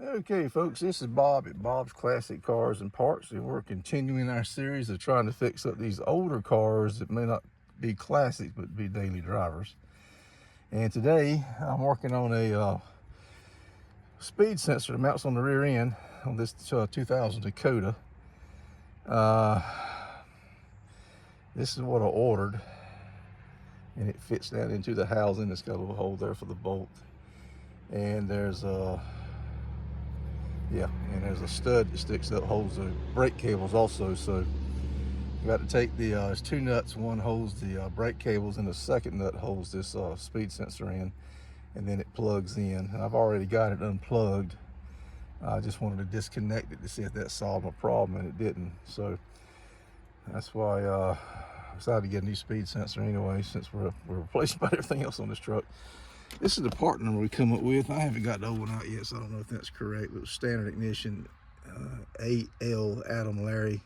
Okay, folks, this is Bob at Bob's Classic Cars and Parts, and we're continuing our series of trying to fix up these older cars that may not be classics but be daily drivers. And today I'm working on a speed sensor that mounts on the rear end on this 2000 Dakota. This is what I ordered, and it fits down into the housing. It's got a little hole there for the bolt, and there's a there's a stud that sticks up, holds the brake cables also. So you got to take the there's two nuts. One holds the brake cables, and the second nut holds this speed sensor in, and then it plugs in. And I've already got it unplugged. I just wanted to disconnect it to see if that solved my problem, and it didn't. So that's why I decided to get a new speed sensor anyway, since we're replacing about everything else on this truck. This is the part number we come up with. I haven't got the old one out yet, so I don't know if that's correct. But it was standard ignition, A.L. Adam Larry,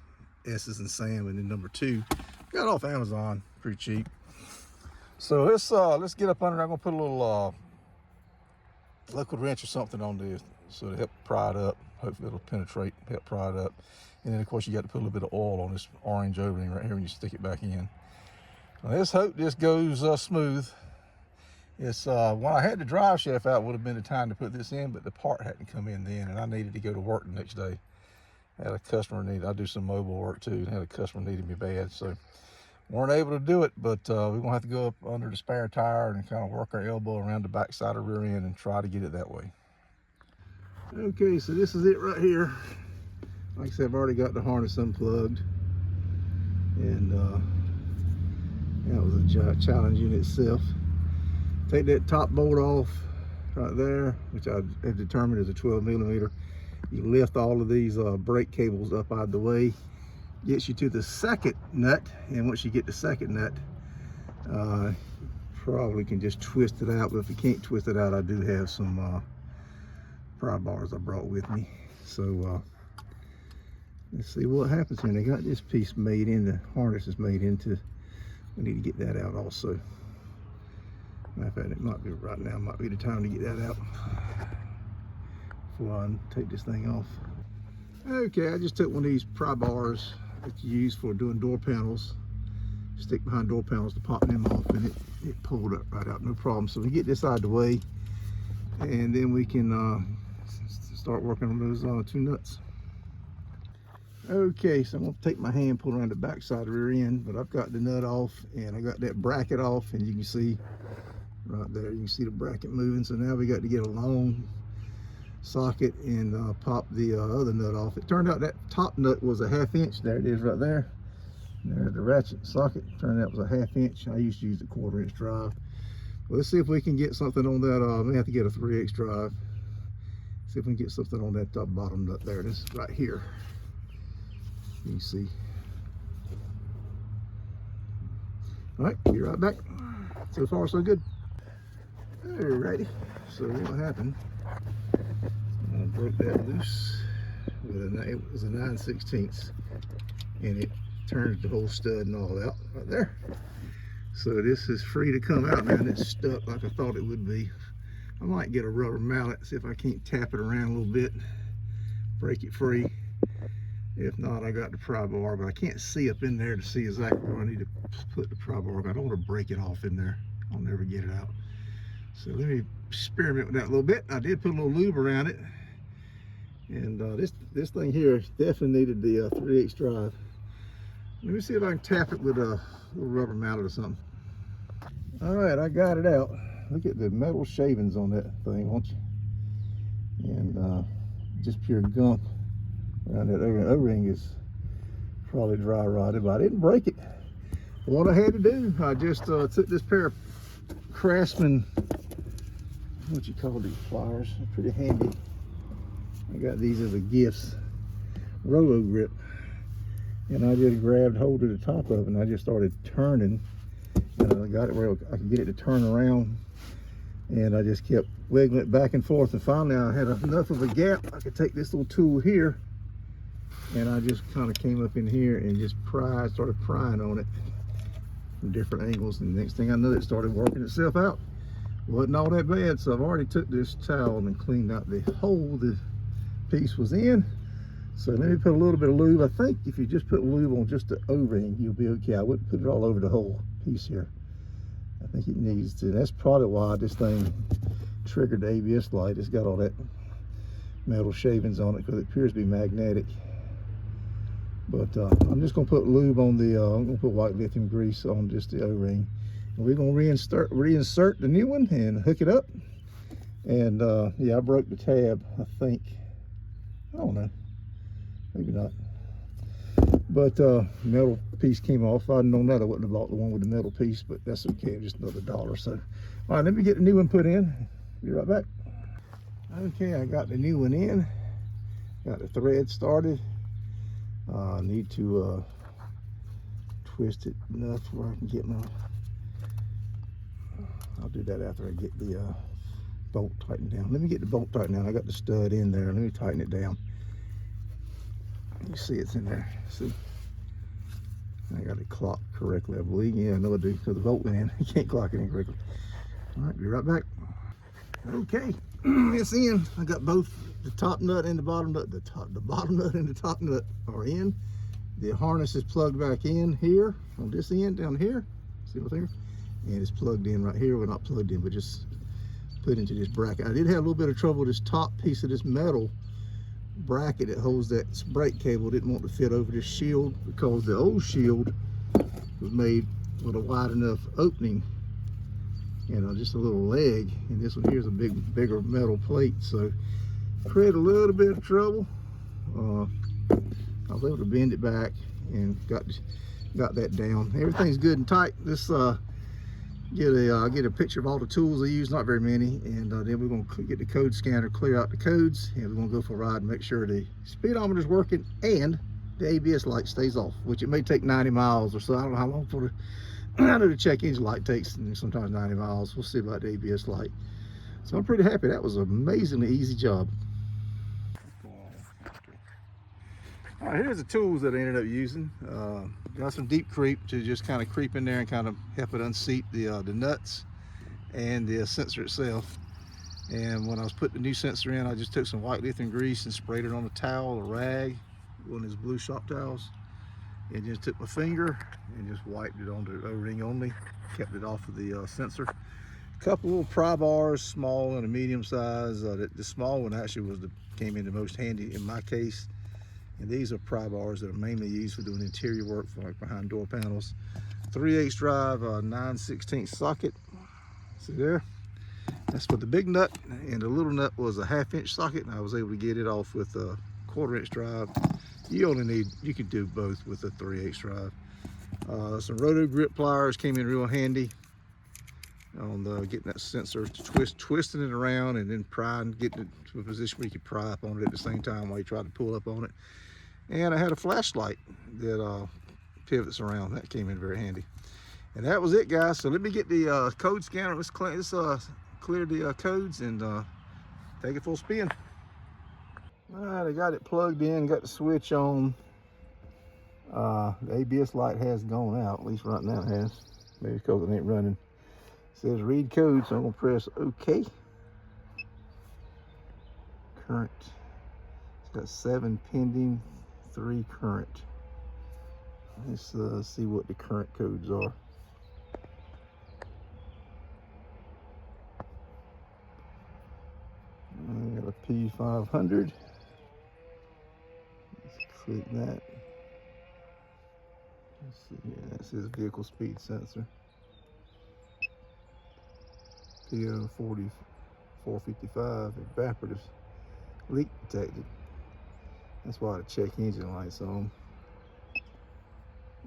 S's and Sam, and then number 2. Got off Amazon, pretty cheap. So let's get up under. I'm gonna put a little liquid wrench or something on this so to help pry it up. Hopefully it'll penetrate, help pry it up. And then of course you got to put a little bit of oil on this orange opening right here when you stick it back in. Now, let's hope this goes smooth. It's when I had the drive shaft out would have been the time to put this in, but the part hadn't come in then, and I needed to go to work the next day. I had a customer need. I do some mobile work too, and had a customer needed me bad, so weren't able to do it. But we're gonna have to go up under the spare tire and kind of work our elbow around the back side of the rear end and try to get it that way. Okay, so this is it right here. Like I said, I've already got the harness unplugged, and that was a challenge in itself. Take that top bolt off right there, which I have determined is a 12mm. You lift all of these brake cables up out of the way, gets you to the second nut, and once you get the second nut, probably can just twist it out. But if you can't twist it out, I do have some pry bars I brought with me. So let's see what happens here. They got this piece made in, the harness is made into. We need to get that out also. Matter of fact, it might be right now, might be the time to get that out before I take this thing off. Okay, I just took one of these pry bars that you use for doing door panels, stick behind door panels to pop them off, and it pulled up right out, no problem. So we get this out of the way, and then we can start working on those 2 nuts. Okay, so I'm gonna take my hand, pull around the back side of the rear end, but I've got the nut off and I got that bracket off, and you can see right there, you can see the bracket moving. So now we got to get a long socket and pop the other nut off. It turned out that top nut was a 1/2 inch. There it is right there. And there's the ratchet socket. Turned out it was a 1/2 inch. I used to use a 1/4 inch drive. Well, let's see if we can get something on that. I may have to get a 3/8 drive. See if we can get something on that bottom nut there. This right here. You can see. All right, be right back. So far, so good. Alrighty. So what happened? I broke that loose with it was a 9/16, and it turned the whole stud and all out right there. So this is free to come out now, and it's stuck like I thought it would be. I might get a rubber mallet, see if I can't tap it around a little bit, break it free. If not, I got the pry bar, but I can't see up in there to see exactly where I need to put the pry bar. I don't want to break it off in there. I'll never get it out. So let me experiment with that a little bit. I did put a little lube around it, and this thing here definitely needed the 3/8 drive. Let me see if I can tap it with a little rubber mallet or something. All right, I got it out. Look at the metal shavings on that thing, won't you? And just pure gunk around that O-ring is probably dry rotted, but I didn't break it. What I had to do, I just took this pair of Craftsman, what you call these pliers, they're pretty handy. I got these as a gifts, Rolo grip, and I just grabbed hold of the top of it, and I just started turning, and I got it where I could get it to turn around, and I just kept wiggling it back and forth, and finally I had enough of a gap. I could take this little tool here, and I just kind of came up in here and just started prying on it from different angles, and the next thing I knew, it started working itself out. Wasn't all that bad. So I've already took this towel and cleaned out the hole, the piece was in. So let me put a little bit of lube. I think if you just put lube on just the O-ring, you'll be okay. I wouldn't put it all over the whole piece here. I think it needs to. That's probably why this thing triggered the ABS light. It's got all that metal shavings on it because it appears to be magnetic. But I'm just going to put lube on the, I'm going to put white lithium grease on just the O-ring. And we're going to reinsert the new one and hook it up. And yeah, I broke the tab, I think. I don't know. Maybe not. But metal piece came off. If I'd known that, I wouldn't have bought the one with the metal piece, but that's okay. Just another $1. So, all right, let me get the new one put in. Be right back. Okay, I got the new one in. Got the thread started. I need to twist it enough where I can get my. I'll do that after I get the bolt tightened down. Let me get the bolt tightened down. I got the stud in there. Let me tighten it down. You see it's in there. See? I got it clocked correctly, I believe. Yeah, I know I do, because the bolt went in. You can't clock it in correctly. All right, be right back. Okay, it's in. I got both the top nut and the bottom nut. The bottom nut and the top nut are in. The harness is plugged back in here on this end down here. See what's here? And it's plugged in right here. Well, not plugged in, but just put into this bracket. I did have a little bit of trouble with this top piece of this metal bracket that holds that brake cable. Didn't want to fit over this shield because the old shield was made with a wide enough opening, you know, just a little leg, and this one here is a bigger metal plate, so created a little bit of trouble. I was able to bend it back and got that down. Everything's good and tight. This get a picture of all the tools I use, not very many, and then we're going to get the code scanner, clear out the codes, and we're going to go for a ride and make sure the speedometer is working and the ABS light stays off, which it may take 90 miles or so. I don't know how long for the I know the check engine light takes sometimes 90 miles. We'll see about the ABS light. So I'm pretty happy. That was an amazingly easy job. All right, here's the tools that I ended up using. Got some deep creep to just kind of creep in there and kind of help it unseat the nuts and the sensor itself. And when I was putting the new sensor in, I just took some white lithium grease and sprayed it on a towel, a rag, one of those blue shop towels, and just took my finger and just wiped it on the O-ring only, kept it off of the sensor. A couple little pry bars, small and a medium size. The small one actually came in the most handy in my case. And these are pry bars that are mainly used for doing interior work, for like behind door panels. 3/8 drive, 9/16 socket. See there? That's for the big nut, and the little nut was a 1/2 inch socket, and I was able to get it off with a 1/4 inch drive. You could do both with a 3/8 drive. Some roto grip pliers came in real handy on getting that sensor, twisting it around and then prying, getting it to a position where you could pry up on it at the same time while you try to pull up on it. And I had a flashlight that pivots around. That came in very handy. And that was it, guys. So let me get the code scanner. Let's clear the codes and take it full spin. All right, I got it plugged in, got the switch on. The ABS light has gone out, at least right now it has. Maybe it's because it ain't running. It says read code, so I'm gonna press OK. Current. It's got 7 pending, 3 current. Let's see what the current codes are. I got a P500. Let's click that. Let's see here. That says vehicle speed sensor. PO40 455 evaporative leak detected. That's why the check engine light's on.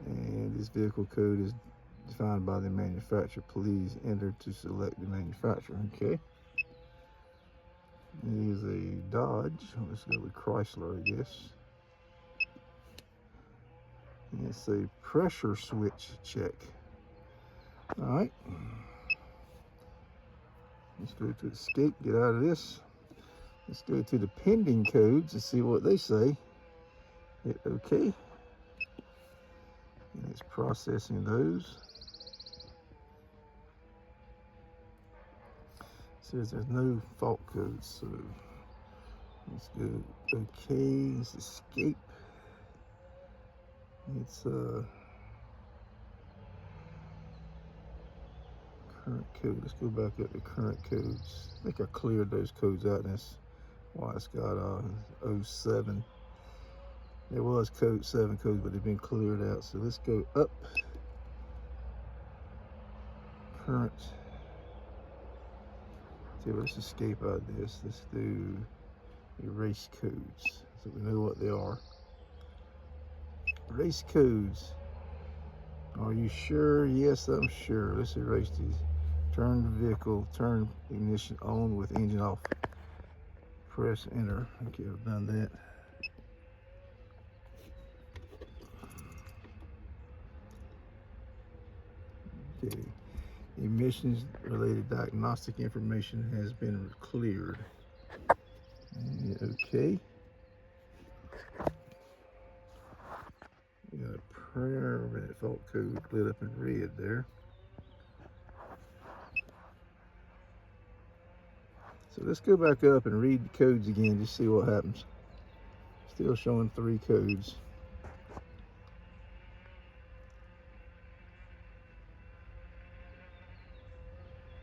And this vehicle code is defined by the manufacturer. Please enter to select the manufacturer. Okay. It is a Dodge. Let's go with Chrysler, I guess. And it's a pressure switch check. All right. Let's go to escape, get out of this. Let's go to the pending codes and see what they say. Hit OK. And it's processing those. It says there's no fault codes, so Let's go. Okay, let's escape. It's current code. Let's go back up to current codes. I think I cleared those codes out. That's why it's got 07. There was code 7 codes, but they've been cleared out. So let's go up. Current. So let's escape out of this. Let's do erase codes so we know what they are. Erase codes. Are you sure? Yes, I'm sure. Let's erase these. Turn the vehicle, turn ignition on with engine off. Press enter. Okay, I've done that. Okay. Emissions related diagnostic information has been cleared. Okay. We got a permanent fault code lit up in red there. So let's go back up and read the codes again, just see what happens. Still showing 3 codes.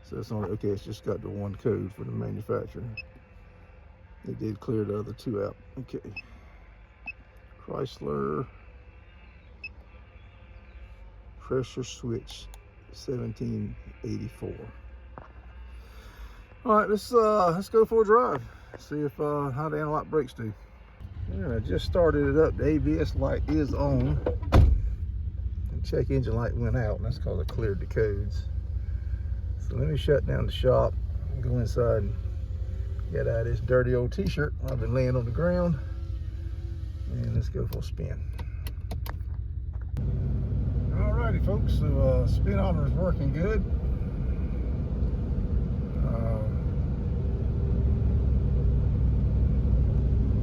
So it's only, okay, it's just got the 1 code for the manufacturer. They did clear the other 2 out. Okay. Chrysler pressure switch 1784. All right, let's go for a drive. See if how the anti-lock brakes do. All right, I just started it up. The ABS light is on. The check engine light went out, and that's because I cleared the codes. So let me shut down the shop and go inside and get out of this dirty old t-shirt I've been laying on the ground. And let's go for a spin. Alrighty folks, so speedometer is working good.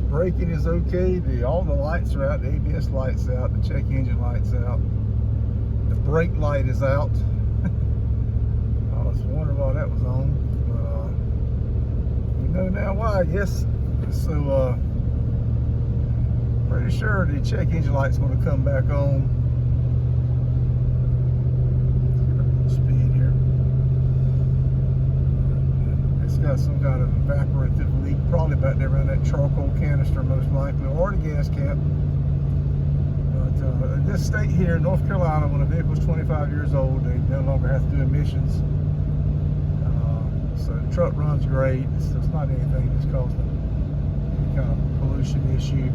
Braking is okay. All the lights are out. The ABS light's out. The check engine light's out. The brake light is out. I was wondering why that was on, but we know now why, I guess. So pretty sure the check engine light's going to come back on. Let's get up a little speed here. It's got some kind of evaporative leak, probably back there around that charcoal canister most likely, or the gas cap. But in this state here, North Carolina, when a vehicle's 25 years old, they no longer have to do emissions. So the truck runs great. It's not anything that's causing any kind of pollution issue.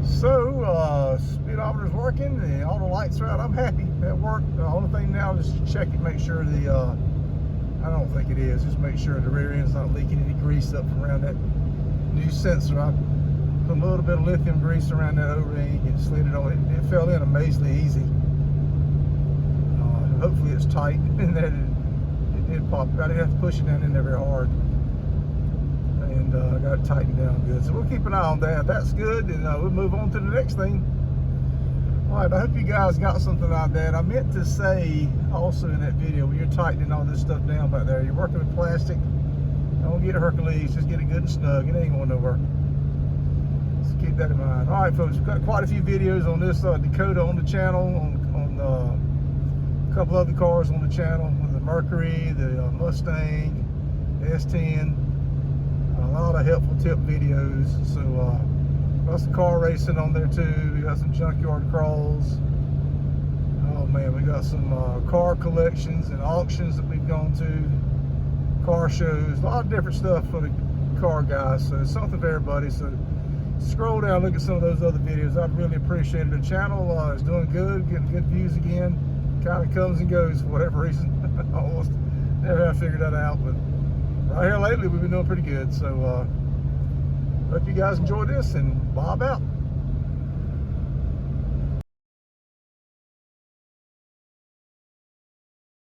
So speedometer's working. All the lights are out. I'm happy. That worked. The only thing now is to check it, make sure the I don't think it is. Just make sure the rear end's not leaking any grease up from around that new sensor. I put a little bit of lithium grease around that O-ring and slid it on. It fell in amazingly easy. Hopefully it's tight in there. It did pop. I didn't have to push it down in there very hard. And I got it tightened down good. So we'll keep an eye on that. That's good. And we'll move on to the next thing. All right, I hope you guys got something out of that. I meant to say also in that video, when you're tightening all this stuff down back there, you're working with plastic, don't get a Hercules, just get it good and snug. It ain't going nowhere. So keep that in mind. All right, folks, we've got quite a few videos on this Dakota on the channel, on a couple other cars on the channel, with the Mercury, the Mustang, the S10, a lot of helpful tip videos. So got some car racing on there too. We got some junkyard crawls. Oh man, we got some car collections and auctions that we've gone to, car shows, a lot of different stuff for the car guys. So it's something for everybody. So scroll down, look at some of those other videos. I've really appreciated the channel. It's doing good, getting good views again. Kind of comes and goes for whatever reason. Almost never have figured that out, but right here lately we've been doing pretty good. So hope you guys enjoyed this, and Bob out.